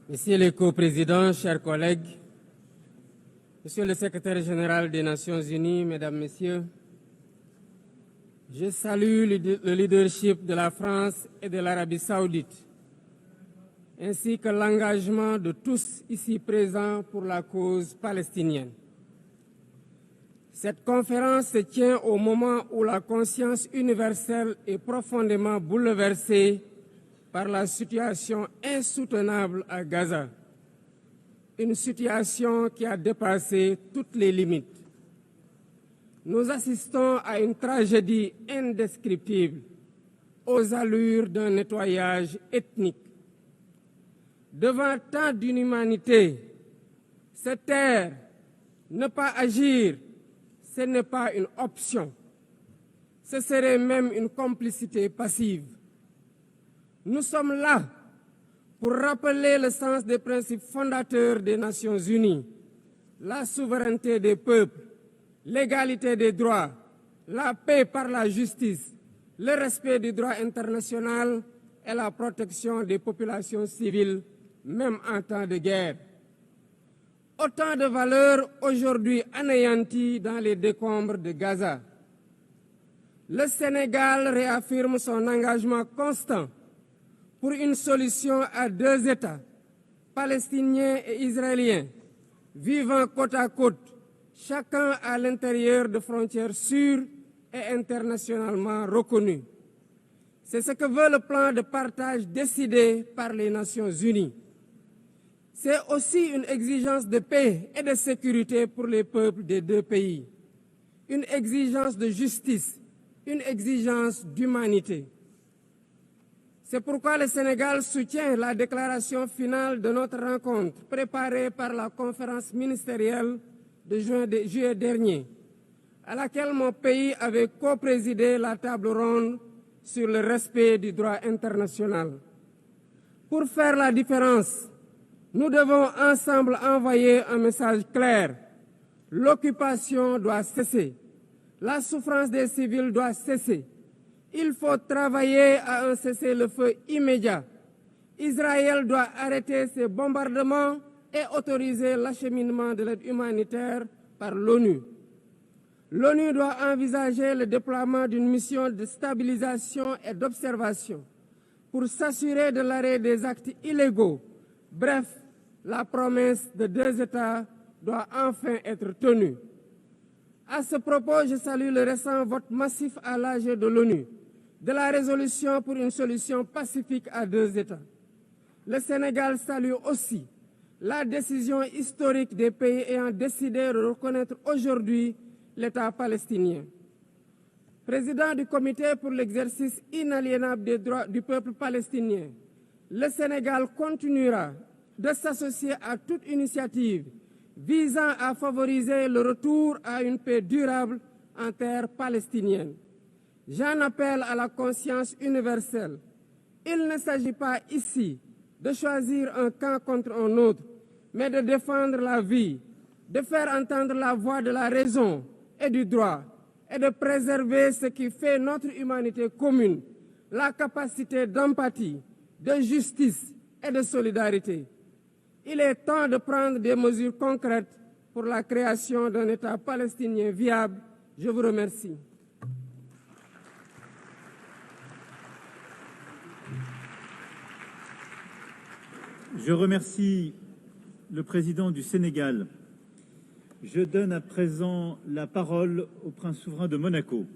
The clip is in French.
Monsieur le coprésident, chers collègues, Monsieur le secrétaire général des Nations Unies, Mesdames, Messieurs, je salue le leadership de la France et de l'Arabie Saoudite, ainsi que l'engagement de tous ici présents pour la cause palestinienne. Cette conférence se tient au moment où la conscience universelle est profondément bouleversée par la situation insoutenable à Gaza, une situation qui a dépassé toutes les limites. Nous assistons à une tragédie indescriptible, aux allures d'un nettoyage ethnique. Devant tant d'inhumanité, se taire, ne pas agir, ce n'est pas une option. Ce serait même une complicité passive. Nous sommes là pour rappeler le sens des principes fondateurs des Nations Unies, la souveraineté des peuples, l'égalité des droits, la paix par la justice, le respect du droit international et la protection des populations civiles, même en temps de guerre. Autant de valeurs aujourd'hui anéanties dans les décombres de Gaza. Le Sénégal réaffirme son engagement constant pour une solution à deux États, palestiniens et israéliens, vivant côte à côte, chacun à l'intérieur de frontières sûres et internationalement reconnues. C'est ce que veut le plan de partage décidé par les Nations Unies. C'est aussi une exigence de paix et de sécurité pour les peuples des deux pays, une exigence de justice, une exigence d'humanité. C'est pourquoi le Sénégal soutient la déclaration finale de notre rencontre préparée par la conférence ministérielle de juillet dernier, à laquelle mon pays avait coprésidé la table ronde sur le respect du droit international. Pour faire la différence, nous devons ensemble envoyer un message clair. L'occupation doit cesser. La souffrance des civils doit cesser. Il faut travailler à un cessez-le-feu immédiat. Israël doit arrêter ses bombardements et autoriser l'acheminement de l'aide humanitaire par l'ONU. L'ONU doit envisager le déploiement d'une mission de stabilisation et d'observation pour s'assurer de l'arrêt des actes illégaux. Bref, la promesse de deux États doit enfin être tenue. À ce propos, je salue le récent vote massif à l'AG de l'ONU de la résolution pour une solution pacifique à deux États. Le Sénégal salue aussi la décision historique des pays ayant décidé de reconnaître aujourd'hui l'État palestinien. Président du Comité pour l'exercice inaliénable des droits du peuple palestinien, le Sénégal continuera de s'associer à toute initiative visant à favoriser le retour à une paix durable en terre palestinienne. J'en appelle à la conscience universelle. Il ne s'agit pas ici de choisir un camp contre un autre, mais de défendre la vie, de faire entendre la voix de la raison et du droit, et de préserver ce qui fait notre humanité commune, la capacité d'empathie, de justice et de solidarité. Il est temps de prendre des mesures concrètes pour la création d'un État palestinien viable. Je vous remercie. Je remercie le président du Sénégal. Je donne à présent la parole au prince souverain de Monaco.